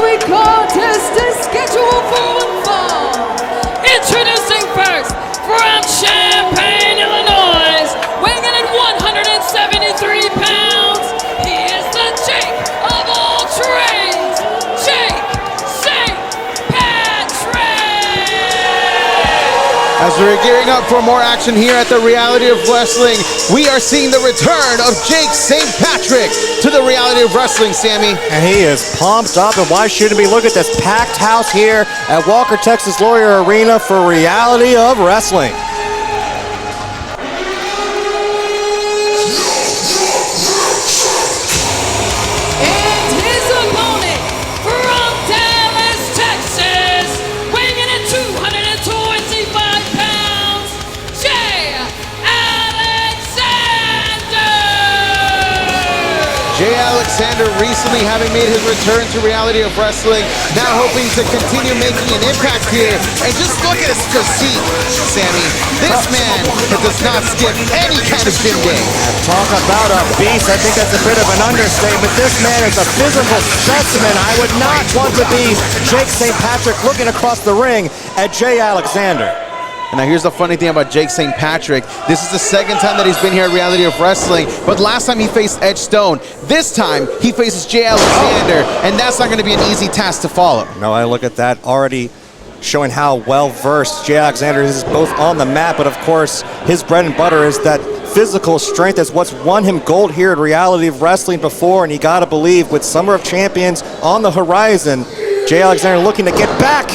heavyweight contest is scheduled for one fall. Introducing first, from Champaign, Illinois, weighing in at 173 pounds, he is the Jake of all trades, Jake St. Patrick! As we're gearing up for more action here at the Reality of Wrestling, we are seeing the return of Jake St. Patrick to the Reality of Wrestling, Sammy. And he is pumped up, and why shouldn't we? Look at this packed house here at Walker, Texas Lawyer Arena for Reality of Wrestling. And his opponent from Dallas, Texas, weighing in at 225 pounds, Jay Alexander! Jay Alexander recently having made his return to Reality of Wrestling, now hoping to continue making an impact here. And just look at his physique, Sammy. This man does not skip any kind of gym day. Talk about a beast. I think that's a bit of an understatement. This man is a physical specimen. I would not want to be Jake St. Patrick looking across the ring at Jay Alexander. And now here's the funny thing about Jake St. Patrick. This is the second time that he's been here at Reality of Wrestling, but last time he faced Edge Stone. This time he faces Jay Alexander, and that's not going to be an easy task to follow. No, I look at that already showing how well-versed Jay Alexander is both on the mat, but of course his bread and butter is that physical strength. That's what's won him gold here at Reality of Wrestling before, and you gotta believe with Summer of Champions on the horizon, Jay Alexander looking to get back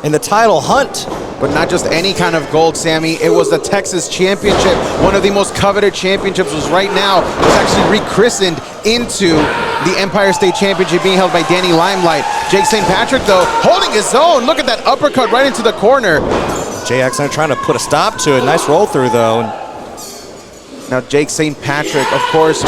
in the title hunt. But not just any kind of gold, Sammy. It was the Texas Championship. One of the most coveted championships was right now. It's actually rechristened into the Empire State Championship being held by Danny Limelight. Jake St. Patrick, though, holding his own. Look at that uppercut right into the corner. Jay Alexander trying to put a stop to it. Nice roll through, though. Now Jake St. Patrick, of course,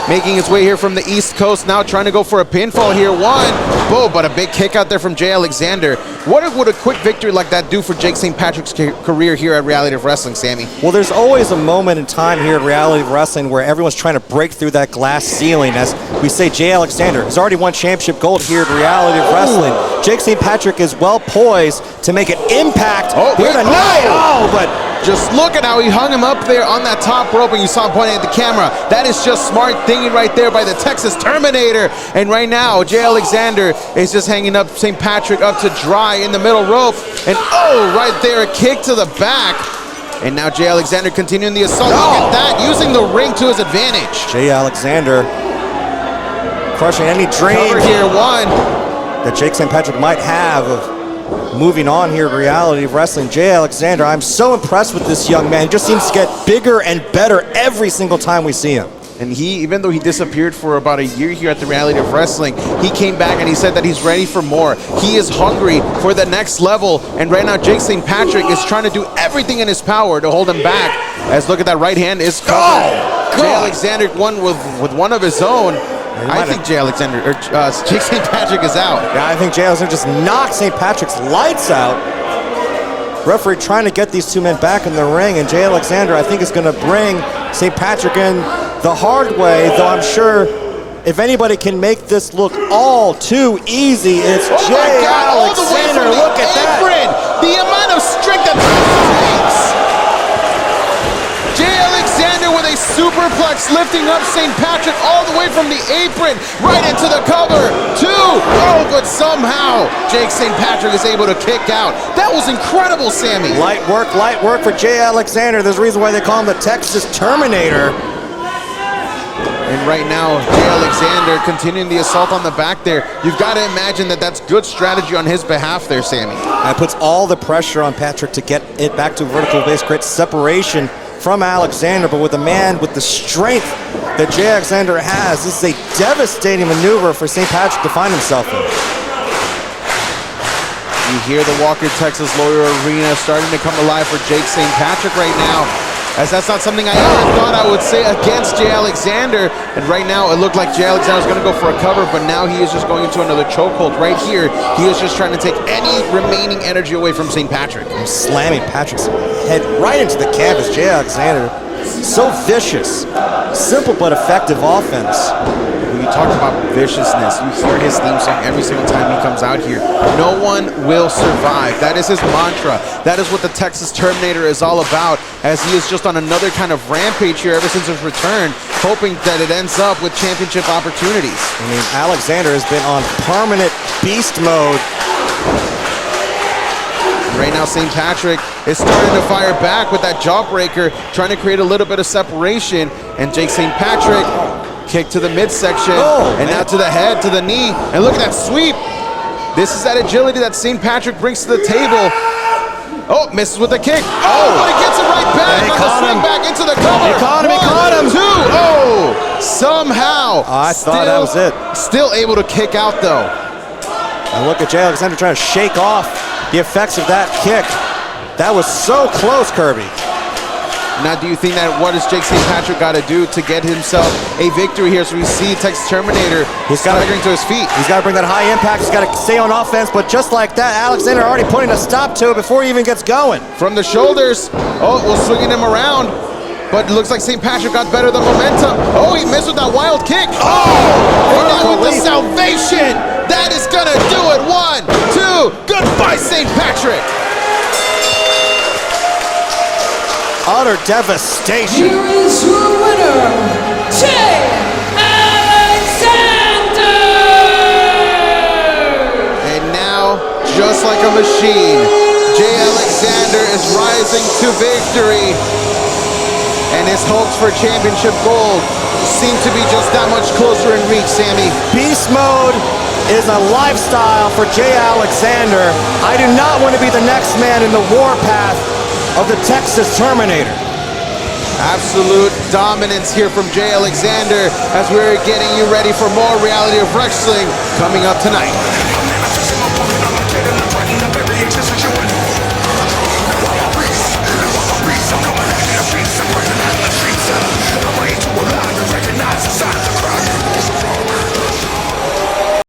making his way here from the East Coast, now trying to go for a pinfall here. One, boom, but a big kick out there from Jay Alexander. What would a quick victory like that do for Jake St. Patrick's career here at Reality of Wrestling, Sammy? Well, there's always a moment in time here at Reality of Wrestling where everyone's trying to break through that glass ceiling. As we say, Jay Alexander has already won championship gold here at Reality of Wrestling. Jake St. Patrick is well poised to make an impact here tonight. But just look at how he hung him up there on that top rope, and you saw him pointing at the camera. That is just smart thinking right there by the Texas Terminator. And right now, Jay Alexander is just hanging up St. Patrick up to dry in the middle rope. And right there, a kick to the back. And now Jay Alexander continuing the assault. Look at that, using the ring to his advantage. Jay Alexander crushing any dream Cover here, one. that Jake St. Patrick might have of moving on here at Reality of Wrestling. Jay Alexander, I'm so impressed with this young man. He just seems to get bigger and better every single time we see him. And he, even though he disappeared for about a year here at the Reality of Wrestling, he came back and he said that he's ready for more. He is hungry for the next level. And right now, Jake St. Patrick is trying to do everything in his power to hold him back. As look at that right hand is covered. Jay Alexander won with one of his own. I think Jay St. Patrick is out. Yeah, I think Jay Alexander just knocked St. Patrick's lights out. Referee trying to get these two men back in the ring, and Jay Alexander, I think, is going to bring St. Patrick in the hard way, though I'm sure if anybody can make this look all too easy, it's Jay Alexander. Look at that. The amount of strength that takes. Jay Alexander with a superplex lifting up St. Patrick all the way from the apron right into the cover. But somehow Jake St. Patrick is able to kick out. That was incredible, Sammy. Light work for Jay Alexander. There's a reason why they call him the Texas Terminator. And right now, Jay Alexander continuing the assault on the back there. You've got to imagine that that's good strategy on his behalf there, Sammy. That puts all the pressure on Patrick to get it back to vertical base, create separation from Alexander, but with a man with the strength that Jay Alexander has, this is a devastating maneuver for St. Patrick to find himself in. You hear the Walker, Texas Lawyer Arena starting to come alive for Jake St. Patrick right now, as that's not something I ever thought I would say against Jay Alexander. And right now, it looked like Jay Alexander was going to go for a cover, but now he is just going into another chokehold right here. He is just trying to take any remaining energy away from St. Patrick. Slamming Patrick's head right into the canvas. Jay Alexander So vicious. Simple but effective offense. When you talk about viciousness, you hear his theme song every single time he comes out here. No one will survive. That is his mantra. That is what the Texas Terminator is all about, as he is just on another kind of rampage here ever since his return, hoping that it ends up with championship opportunities. I mean, Alexander has been on permanent beast mode. Right now, St. Patrick is starting to fire back with that jawbreaker, trying to create a little bit of separation. And Jake St. Patrick, kick to the midsection, and now to the head, to the knee. And look at that sweep. This is that agility that St. Patrick brings to the table. Oh, misses with the kick. Oh, but he gets it right back. He on the caught swing him. back into the cover. He caught him, he One, caught him. two. Oh, somehow. I thought that was it. Still able to kick out, though. And look at Jay Alexander trying to shake off the effects of that kick. That was so close, Kirby. Now, do you think that what does Jake St. Patrick got to do to get himself a victory here? So we see Texas Terminator staggering to his feet. He's got to bring that high impact. He's got to stay on offense. But just like that, Alexander already putting a stop to it before he even gets going. From the shoulders. Oh, we're swinging him around. But it looks like St. Patrick got better than momentum. Oh, he missed with that wild kick. Oh! And now with the salvation. That is going to do it. 1, 2. Goodbye, St. Patrick. Utter devastation. Here is your winner, Jay Alexander! And now, just like a machine, Jay Alexander is rising to victory. And his hopes for championship gold seem to be just that much closer in reach, Sammy. Beast mode is a lifestyle for Jay Alexander. I do not want to be the next man in the warpath of the Texas Terminator. Absolute dominance here from Jay Alexander as we're getting you ready for more reality of wrestling coming up tonight.